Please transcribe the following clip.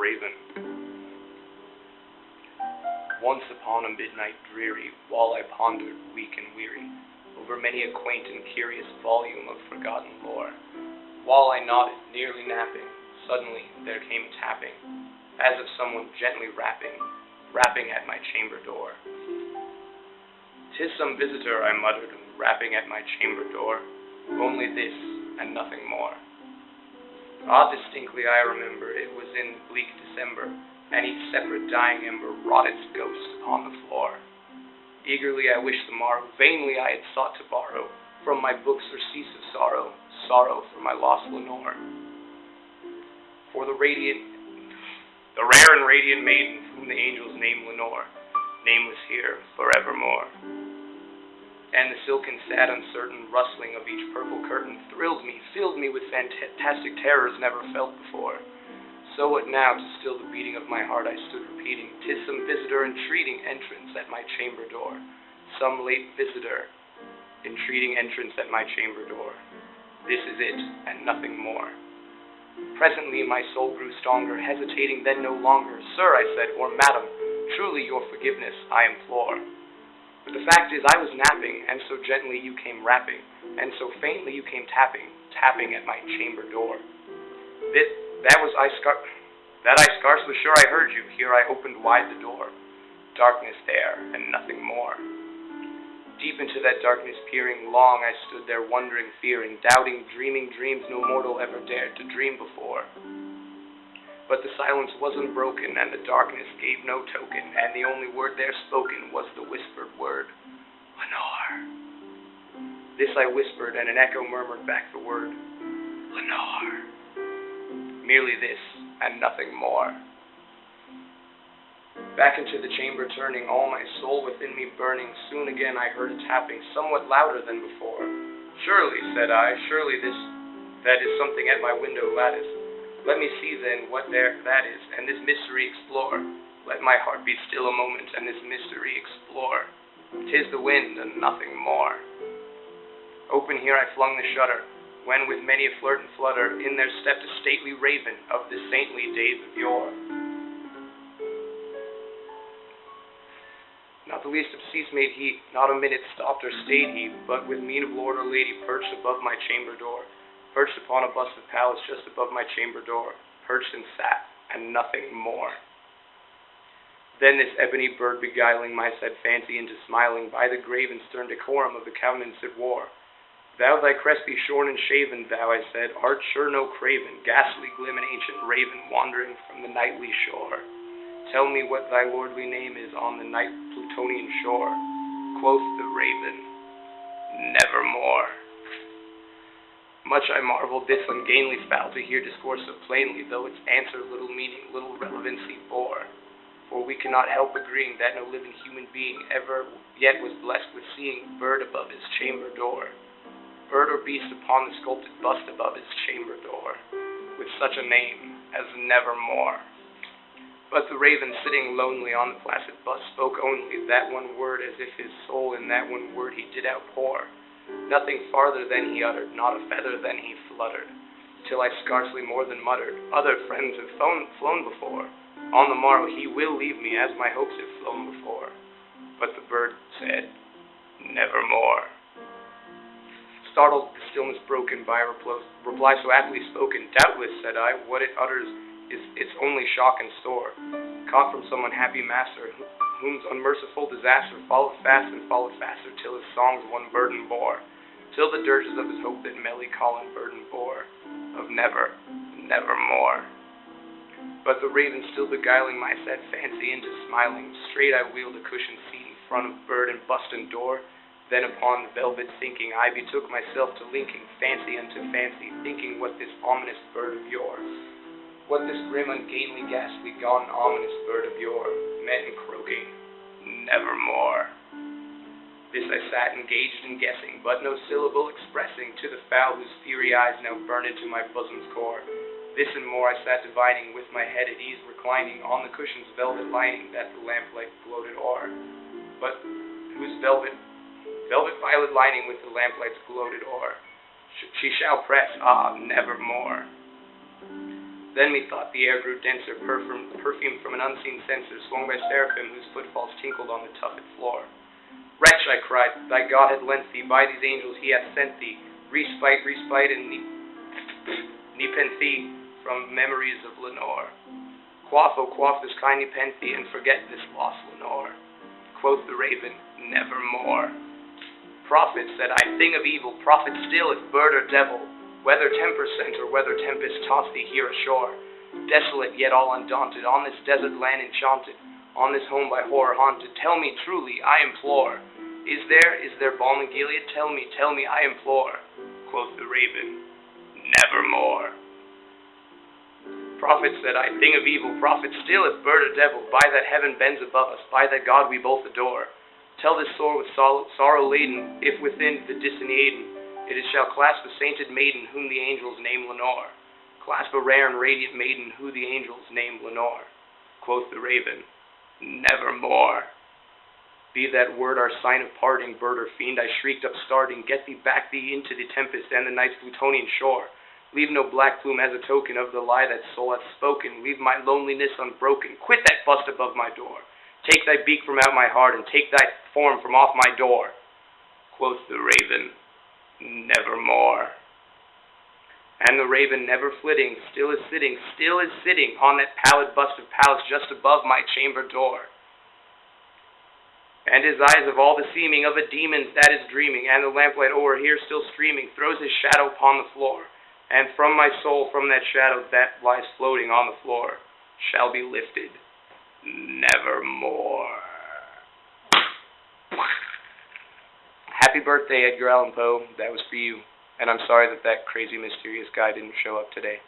Raven. Once upon a midnight dreary, while I pondered, weak and weary, over many a quaint and curious volume of forgotten lore, while I nodded, nearly napping, suddenly there came a tapping, as of someone gently rapping at my chamber door. "'Tis some visitor," I muttered, rapping at my chamber door, "only this, and nothing more." Distinctly I remember, it was in bleak December, and each separate dying ember wrought its ghost upon the floor. Eagerly I wished the morrow, vainly I had sought to borrow from my books surcease of sorrow, sorrow for my lost Lenore. For the rare and radiant maiden, whom the angels name Lenore, nameless here forevermore. And the silken, sad, uncertain rustling of each purple curtain thrilled me, filled me with fantastic terrors never felt before. So what now, to still the beating of my heart, I stood repeating, "'Tis some visitor entreating entrance at my chamber door, some late visitor entreating entrance at my chamber door. This is it, and nothing more." Presently my soul grew stronger, hesitating then no longer. "Sir," I said, "or madam, truly your forgiveness I implore. But the fact is I was napping, and so gently you came rapping, and so faintly you came tapping at my chamber door. That I scarce was sure I heard you. Here I opened wide the door. Darkness there, and nothing more. Deep into that darkness peering, long I stood there wondering, fearing, doubting, dreaming dreams no mortal ever dared to dream before. But the silence was unbroken, and the darkness gave no token, and the only word there spoken was the whispered word, "Lenore." This I whispered, and an echo murmured back the word, "Lenore." Merely this, and nothing more. Back into the chamber turning, all my soul within me burning, soon again I heard a tapping, somewhat louder than before. "Surely," said I, "surely that is something at my window lattice. Let me see then what there that is, and this mystery explore. Let my heart be still a moment, and this mystery explore. 'Tis the wind, and nothing more." Open here I flung the shutter, when with many a flirt and flutter, in there stepped a stately raven of the saintly days of yore. Not the least obscene made he, not a minute stopped or stayed he, but with mien of lord or lady perched above my chamber door, perched upon a bust of Pallas just above my chamber door, perched and sat, and nothing more. Then this ebony bird beguiling my sad fancy into smiling, by the grave and stern decorum of the countenance it wore. "Thou thy crest be shorn and shaven, thou," I said, "art sure no craven, ghastly glim and ancient raven, wandering from the nightly shore. Tell me what thy lordly name is on the night Plutonian shore." Quoth the raven, "Nevermore." Much I marveled this ungainly fowl to hear discourse so plainly, though its answer little meaning, little relevancy bore. For we cannot help agreeing that no living human being ever yet was blessed with seeing bird above his chamber door, bird or beast upon the sculpted bust above his chamber door, with such a name as Nevermore. But the raven, sitting lonely on the placid bust, spoke only that one word, as if his soul in that one word he did outpour. Nothing farther than he uttered, not a feather than he fluttered, till I scarcely more than muttered, "Other friends have flown before. On the morrow he will leave me, as my hopes have flown before." But the bird said, "Nevermore." Startled, the stillness broken by a reply so aptly spoken, "Doubtless," said I, "what it utters is its only shock and store, caught from some unhappy master, whom's unmerciful disaster followed fast and followed faster, till his songs one burden bore, till the dirges of his hope that melancholy burden bore, of never, nevermore." But the raven still beguiling my sad fancy into smiling, straight I wheeled a cushioned seat in front of bird and bust and door. Then upon the velvet sinking, I betook myself to linking fancy unto fancy, thinking what this ominous bird of yore, what this grim, ungainly, ghastly, gone, ominous bird of yore meant in croaking, "Nevermore." This I sat engaged in guessing, but no syllable expressing to the fowl whose fiery eyes now burned into my bosom's core. This and more I sat divining, with my head at ease reclining on the cushion's velvet lining that the lamplight gloated o'er, but whose velvet violet lining with the lamplight's gloated o'er. She shall press, nevermore. Then methought the air grew denser, perfumed from an unseen censer, swung by seraphim whose footfalls tinkled on the tufted floor. Wretch, I cried, thy God had lent thee, by these angels he hath sent thee, respite, and nepenthe from memories of Lenore. Quaff, O quaff this kind nepenthe, and forget this lost Lenore. Quoth the raven, nevermore. Prophet, said I, thing of evil, prophet still, if bird or devil, whether tempest sent or whether tempest tossed thee here ashore, desolate yet all undaunted, on this desert land enchanted, on this home by horror haunted, tell me truly, I implore, is there balm in Gilead? Tell me, I implore. Quoth the raven, nevermore. Prophet, said I, thing of evil, prophet still, if bird or devil, by that heaven bends above us, by that God we both adore, tell this sore with sorrow laden, if within the distant Aden, it shall clasp a sainted maiden, whom the angels name Lenore. Clasp a rare and radiant maiden, who the angels name Lenore. Quoth the raven, nevermore. Be that word our sign of parting, bird or fiend, I shrieked upstarting, get thee back thee into the tempest and the night's Plutonian shore. Leave no black plume as a token of the lie that soul hath spoken. Leave my loneliness unbroken. Quit that bust above my door. Take thy beak from out my heart, and take thy form from off my door. Quoth the raven, nevermore. And the raven, never flitting, still is sitting on that pallid bust of Pallas just above my chamber door. And his eyes of all the seeming of a demon that is dreaming, and the lamplight o'er here still streaming, throws his shadow upon the floor. And from my soul, from that shadow that lies floating on the floor, shall be lifted nevermore. Happy birthday, Edgar Allan Poe. That was for you. And I'm sorry that crazy mysterious guy didn't show up today.